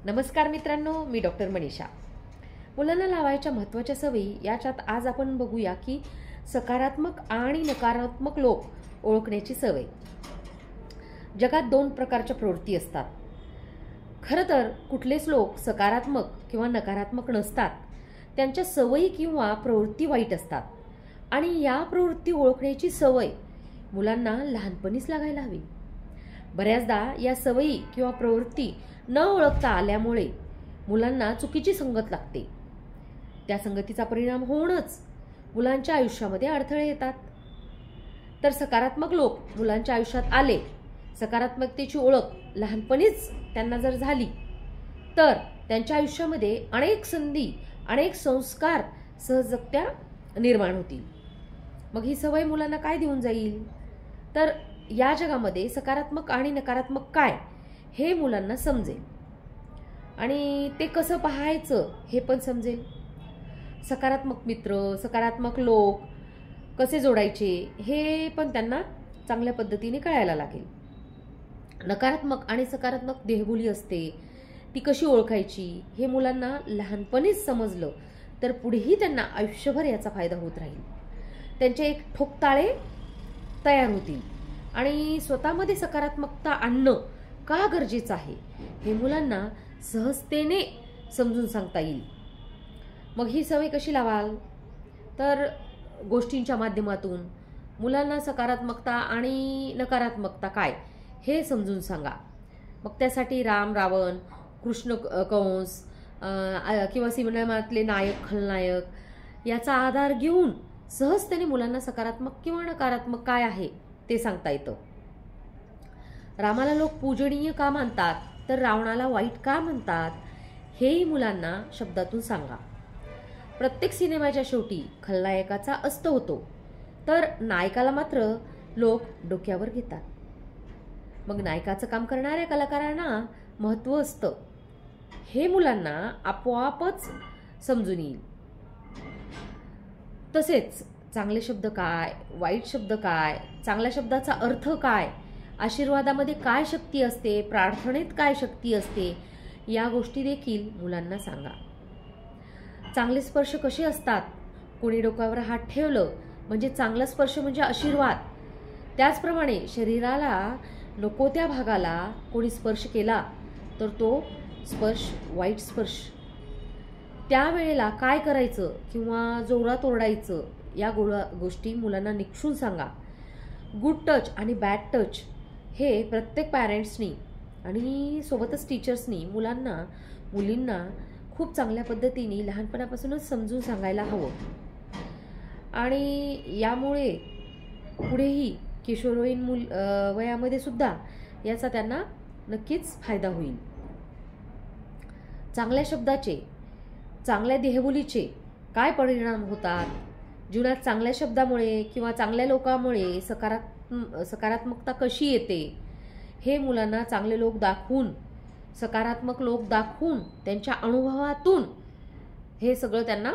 नमस्कार मित्रांनो, मी डॉक्टर मनीषा। मुलांना लावायच्या महत्त्वाच्या सवयी याच्यात आज आपण बघूया की सकारात्मक आणि नकारात्मक लोक ओळखण्याची सवय। जगात दोन प्रकारच्या प्रवृत्ती असतात। खरं तर कुठलेच लोक सकारात्मक किंवा नकारात्मक नसतात, त्यांच्या सवयी किंवा प्रवृत्ती वाईट असतात आणि या प्रवृत्ती ओळखण्याची सवय मुलांना लहानपणीच लागायला हवी। बऱ्याचदा या सवयी किंवा प्रवृत्ती न ओळखता आल्यामुळे मुलांना चुकीची संगत लागते। त्या संगतीचा परिणाम होऊनच मुलांच्या आयुष्यामध्ये अडथळे येतात। तर सकारात्मक लोक मुलांच्या आयुष्यात आले, सकारात्मकतेची ओळख लहानपणीच त्यांना जर झाली तर त्यांच्या आयुष्यामध्ये अनेक संधी, अनेक संस्कार सहजगत्या निर्माण होतील। मग ही सवय मुलांना काय देऊन जाईल? तर या जगामध्ये सकारात्मक आणि नकारात्मक काय हे मुलांना समजेल आणि ते कसं पाहायचं हे पण समजेल। सकारात्मक मित्र, सकारात्मक लोक कसे जोडायचे हे पण त्यांना चांगल्या पद्धतीने कळायला लागेल। नकारात्मक आणि सकारात्मक देहबोली असते, ती कशी ओळखायची हे मुलांना लहानपणीच समजलं तर पुढेही त्यांना आयुष्यभर याचा फायदा होत राहील। त्यांचे एक ठोकताळे तयार होतील आणि स्वतःमध्ये सकारात्मकता आणणं का गरजेचं आहे हे मुलांना सहजतेने समजून सांगता येईल। मग ही सवय कशी लावाल? तर गोष्टींच्या माध्यमातून मुलांना सकारात्मकता आणि नकारात्मकता काय हे समजून सांगा। मग त्यासाठी राम रावण, कृष्ण कंस किंवा सिनेमातले नायक खलनायक याचा आधार घेऊन सहजतेने मुलांना सकारात्मक किंवा नकारात्मक काय आहे ते सांगता येतं। रामाला लोक पूजनीय का मानतात तर रावणाला वाईट का म्हणतात हेही मुलांना शब्दातून सांगा। प्रत्येक सिनेमाच्या शेवटी खलनायकाचा अस्त होतो तर नायकाला मात्र लोक डोक्यावर घेतात। मग नायकाचं काम करणाऱ्या कलाकारांना महत्त्व असतं हे मुलांना आपोआपच समजून येईल। तसेच चांगले शब्द काय, वाईट शब्द काय, चांगल्या शब्दाचा अर्थ काय, आशीर्वादामध्ये काय शक्ती असते, प्रार्थनेत काय शक्ती असते या गोष्टी देखील मुलांना सांगा। चांगले स्पर्श कसे असतात, कोणी डोक्यावर हात ठेवलं म्हणजे चांगला स्पर्श म्हणजे आशीर्वाद, त्याचप्रमाणे शरीराला नको त्या भागाला कोणी स्पर्श केला तर तो स्पर्श वाईट स्पर्श। त्यावेळेला काय करायचं किंवा जोरात ओरडायचं या गोष्टी मुलांना निक्षून सांगा। गुड टच आणि बॅड टच हे प्रत्येक पॅरेंट्सनी आणि सोबतच टीचर्सनी मुलांना मुलींना खूप चांगल्या पद्धतीने लहानपणापासूनच समजून सांगायला हवं आणि यामुळे पुढेही किशोरवयीन वयामध्ये सुद्धा याचा त्यांना नक्कीच फायदा होईल। चांगल्या शब्दाचे, चांगल्या देहबोलीचे काय परिणाम होतात, जीवनात चांगल्या शब्दामुळे किंवा चांगल्या लोकांमुळे सकारात्मकता कशी येते हे मुलांना चांगले लोक दाखवून, सकारात्मक लोक दाखवून त्यांच्या अनुभवातून हे सगळं त्यांना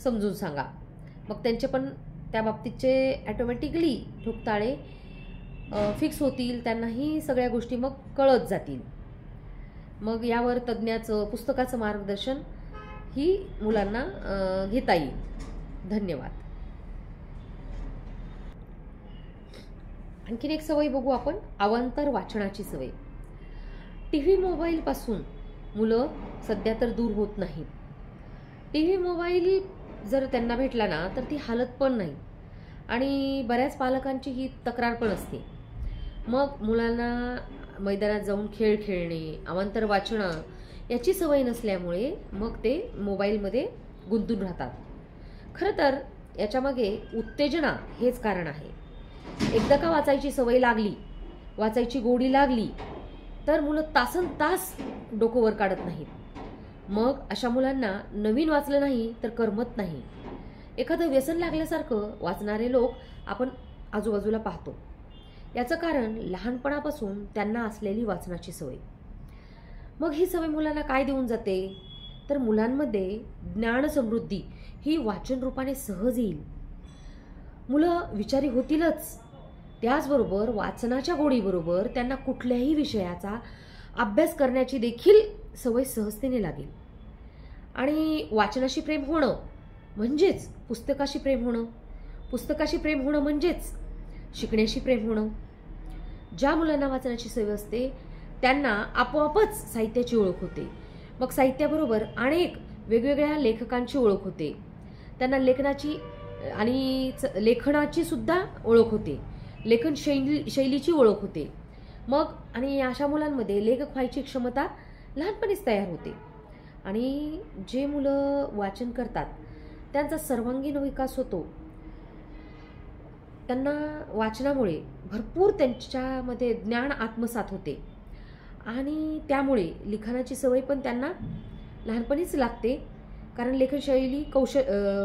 समजून सांगा। मग त्यांचे पण त्या बाबतीतचे ऑटोमॅटिकली ठोकताळे फिक्स होतील, त्यांनाही सगळ्या गोष्टी मग कळत जातील। मग यावर तज्ज्ञाचं, पुस्तकाचं मार्गदर्शन ही मुलांना घेता येईल। धन्यवाद। आणखीन एक सवय बघू आपण, अवांतर वाचनाची सवय। टीव्ही मोबाईल पासून मुलं सध्या तर दूर होत नाहीत। टीव्ही मोबाईल जर त्यांना भेटला ना तर ती हालत पण नाही आणि बऱ्याच पालकांची ही तक्रार पण असते। मग मुलांना मैदानात जाऊन खेळ खेळणे, अवांतर वाचणं याची सवय नसल्यामुळे मग ते मोबाईलमध्ये गुंतून राहतात। खरं तर याच्यामागे उत्तेजना हेच कारण आहे। एकदा का वाचायची सवय लागली, वाचायची गोडी लागली तर मुलं तासनतास डोकं वर काढत नाहीत। मग अशा मुलांना नवीन वाचलं नाही तर करमत नाही। एखादं व्यसन लागल्यासारखं वाचणारे लोक आपण आजूबाजूला पाहतो। याचं कारण लहानपणापासून त्यांना असलेली वाचनाची सवय। मग ही सवय मुलांना काय देऊन जाते तर मुलांमध्ये ज्ञान समृद्धी ही वाचन रूपाने सहज येईल। मुलं विचारी होतीलच, त्याचबरोबर वाचनाच्या गोडीबरोबर त्यांना कुठल्याही विषयाचा अभ्यास करण्याची देखील सवय सहजतेने लागेल. आणि वाचनाशी प्रेम होणं म्हणजेच पुस्तकाशी प्रेम होणं, पुस्तकाशी प्रेम होणं म्हणजेच शिकण्याशी प्रेम होणं. ज्या मुलांना वाचनाची सवय असते त्यांना आपोआपच साहित्याची ओळख होते. मग साहित्याबरोबर अनेक वेगवेगळ्या लेखकांची ओळख होते. त्यांना लेखनाची आणि लेखनाची सुद्धा ओळख होते, लेखन शैलीची ओळख होते. मग आणि अशा मुलांमध्ये लेखक व्हायची क्षमता लहानपणीच तयार होते. आणि जे मुलं वाचन करतात त्यांचा सर्वांगीण विकास होतो. त्यांना वाचनामुळे भरपूर त्यांच्यामध्ये ज्ञान आत्मसात होते आणि त्यामुळे लिखाणाची सवय पण त्यांना लहानपणीच लागते. कारण लेखनशैली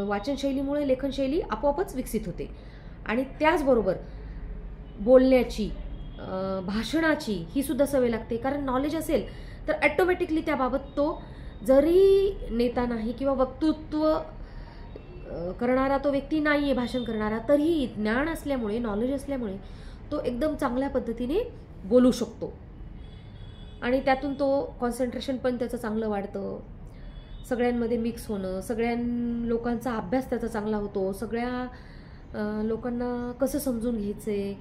वाचनशैलीमुळे लेखनशैली आपोआपच विकसित होते. आणि त्याचबरोबर बोलण्याची, भाषणाची ही सुद्धा सवय लागते. कारण नॉलेज असेल तर ॲटोमॅटिकली त्याबाबत तो जरी नेता नाही किंवा वक्तृत्व करणारा तो व्यक्ती नाही आहे भाषण करणारा, तरीही ज्ञान असल्यामुळे, नॉलेज असल्यामुळे तो एकदम चांगल्या पद्धतीने बोलू शकतो. आणि त्यातून तो कॉन्सन्ट्रेशन पण त्याचं चांगलं वाढतं. सगळ्यांमध्ये मिक्स होणं, सगळ्या लोकांचा अभ्यास त्याचा चांगला होतो. सगळ्या लोकांना कसं समजून घ्यायचंय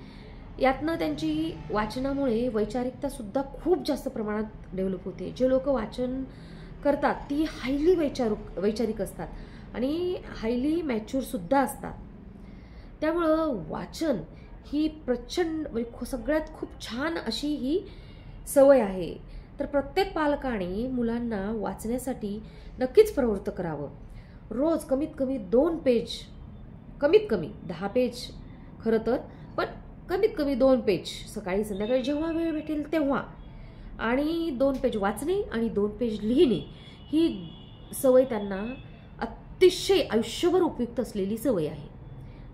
यातनं त्यांची वाचनामुळे वैचारिकतासुद्धा खूप जास्त प्रमाणात डेव्हलप होते. जे लोक वाचन करतात ती हायली वैचारिक असतात आणि हायली मॅच्युअरसुद्धा असतात. त्यामुळं वाचन ही प्रचंड सगळ्यात खूप छान अशी ही सवय आहे. तर प्रत्येक पालकाने मुलांना वाचण्यासाठी नक्कीच प्रवृत्त करावं. रोज कमीत कमी 2 पेज, कमीत कमी 10 पेज खरं तर, पण कमीत कमी 2 पेज सकाळी संध्याकाळी जेव्हा वेळ भेटेल तेव्हा, आणि 2 पेज वाचणे आणि 2 पेज लिहिणे ही सवय त्यांना अतिशय आयुष्यभर उपयुक्त असलेली सवय आहे.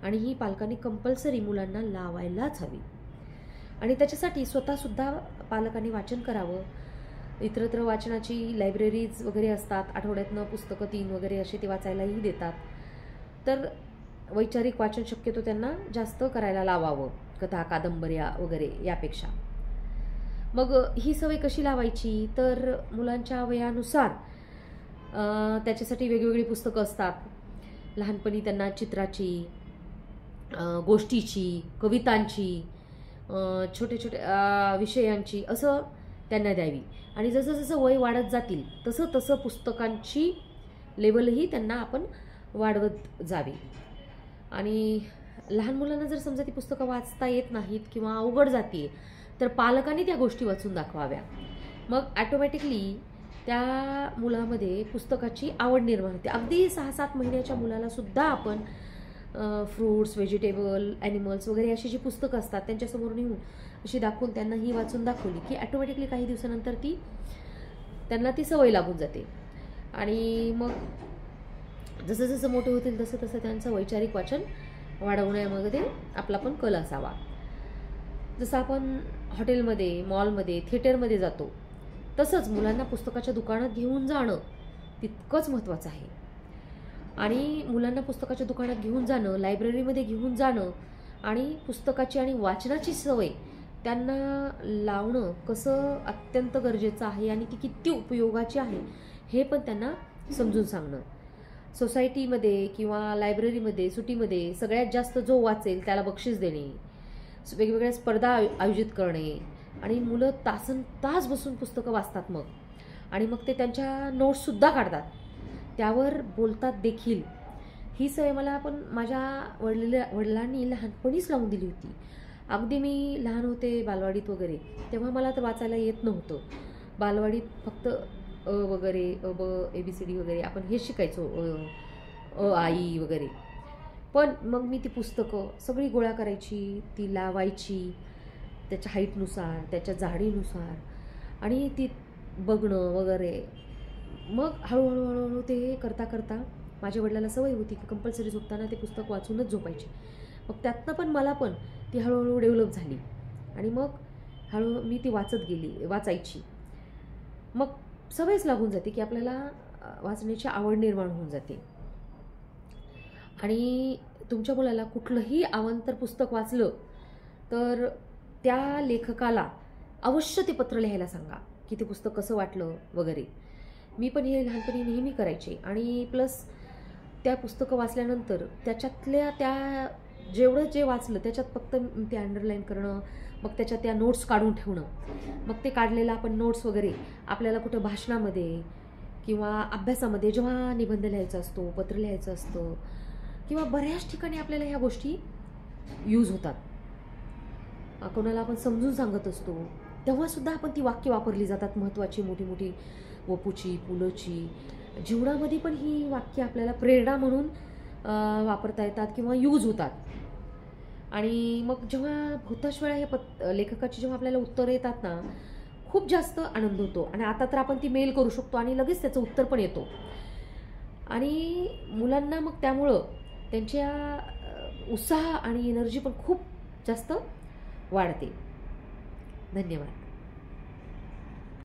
आणि ही पालकांनी कंपल्सरी मुलांना लावायलाच हवी. आणि त्याच्यासाठी स्वतःसुद्धा पालकांनी वाचन करावं. इतरत्र वाचनाची लायब्ररीज वगैरे असतात, आठवड्यातनं पुस्तकं 3 वगैरे असे ते वाचायलाही देतात. तर वैचारिक वाचन शक्यतो त्यांना जास्त करायला लावावं, कथा कादंबऱ्या वगैरे यापेक्षा. मग ही सवय कशी लावायची तर मुलांच्या वयानुसार त्याच्यासाठी वेगवेगळी पुस्तकं असतात. लहानपणी त्यांना चित्राची, गोष्टीची, कवितांची, छोट्या छोट्या विषयांची असं त्यांना द्यावी. आणि जसं जसं वय वाढत जातील तसं तसं पुस्तकांची लेवलही त्यांना आपण वाढवत जावी. आणि लहान मुलांना जर समजा ती पुस्तकं वाचता येत नाहीत किंवा अवघड जाते तर पालकांनी त्या गोष्टी वाचून दाखवाव्या. मग ॲटोमॅटिकली त्या मुलामध्ये पुस्तकाची आवड निर्माण होते. अगदी 6-7 महिन्याच्या मुलाला सुद्धा आपण फ्रूट्स, व्हेजिटेबल, ॲनिमल्स वगैरे अशी जी पुस्तकं असतात त्यांच्यासमोर नेऊन अशी दाखवून त्यांना ही वाचून दाखवली की ॲटोमॅटिकली काही दिवसानंतर त्यांना ती सवय लागून जाते. आणि मग जसं जसं मोठे होतील तसं तसं त्यांचं वैचारिक वाचन वाढवण्यामध्ये आपला पण कल असावा. जसं आपण हॉटेलमध्ये, मॉलमध्ये, थिएटरमध्ये जातो तसंच मुलांना पुस्तकाच्या दुकानात घेऊन जाणं तितकंच महत्त्वाचं आहे. आणि मुलांना पुस्तकाच्या दुकानात घेऊन जाणं, लायब्ररीमध्ये घेऊन जाणं आणि पुस्तकाची आणि वाचनाची सवय त्यांना लावणं कसं अत्यंत गरजेचं आहे आणि ती किती उपयोगाची आहे हे पण त्यांना समजून सांगणं. सोसायटीमध्ये किंवा लायब्ररीमध्ये सुटीमध्ये सगळ्यात जास्त जो वाचेल त्याला बक्षीस देणे, वेगवेगळ्या स्पर्धा आयोजित करणे आणि मुलं तासनतास बसून पुस्तकं वाचतात मग. आणि मग ते त्यांच्या नोट्ससुद्धा काढतात, त्यावर बोलतात देखील. ही सवय मला पण माझ्या वडिलांनी लहानपणीच लावून दिली होती. अगदी मी लहान होते बालवाडीत वगैरे तेव्हा मला तर वाचायला येत नव्हतं. बालवाडीत फक्त अ वगैरे ब ABCD वगैरे आपण हे शिकायचो, आई वगैरे. पण मग मी ती पुस्तकं सगळी गोळा करायची, ती लावायची त्याच्या हाईटनुसार, त्याच्या जाडीनुसार आणि ती बघणं वगैरे. मग हळूहळू हळूहळू ते करता करता माझ्या वडिलांना सवय होती की कंपल्सरी झोपताना ते पुस्तक वाचूनच झोपायचे. मग त्यातनं पण मला पण ती हळूहळू डेव्हलप झाली आणि मग हळू मी ती वाचायची. मग सवयच लागून जाते की आपल्याला वाचण्याची आवड निर्माण होऊन जाते. आणि तुमच्या मुलाला कुठलंही अवांतर पुस्तक वाचलं तर त्या लेखकाला अवश्य ते पत्र लिहायला सांगा. की ते पुस्तक कसं वाटलं वगैरे. मी पण हे लहानपणी नेहमी करायचे. आणि प्लस त्या पुस्तकं वाचल्यानंतर त्याच्यातल्या त्या जेवढं जे वाचलं त्याच्यात फक्त ते अंडरलाईन करणं, मग त्याच्यात त्या नोट्स काढून ठेवणं. मग ते काढलेलं आपण नोट्स वगैरे आपल्याला कुठं भाषणामध्ये किंवा अभ्यासामध्ये जेव्हा निबंध लिहायचा असतो, पत्र लिहायचं असतं किंवा बऱ्याच ठिकाणी आपल्याला ह्या गोष्टी यूज होतात. कोणाला आपण समजून सांगत असतो तेव्हासुद्धा आपण ती वाक्य वापरली जातात महत्त्वाची, मोठी मोठी, वपूची, पुलंची. जीवनामध्ये पण ही वाक्य आपल्याला प्रेरणा म्हणून वापरता येतात किंवा यूज होतात. आणि मग जेव्हा बहुतांश वेळा हे लेखकाची जेव्हा आपल्याला उत्तरं येतात ना, खूप जास्त आनंद होतो. आणि आता तर आपण ती मेल करू शकतो आणि लगेच त्याचं उत्तर पण येतो. आणि मुलांना मग त्यामुळं त्यांच्या उत्साह आणि एनर्जी पण खूप जास्त वाढते. धन्यवाद.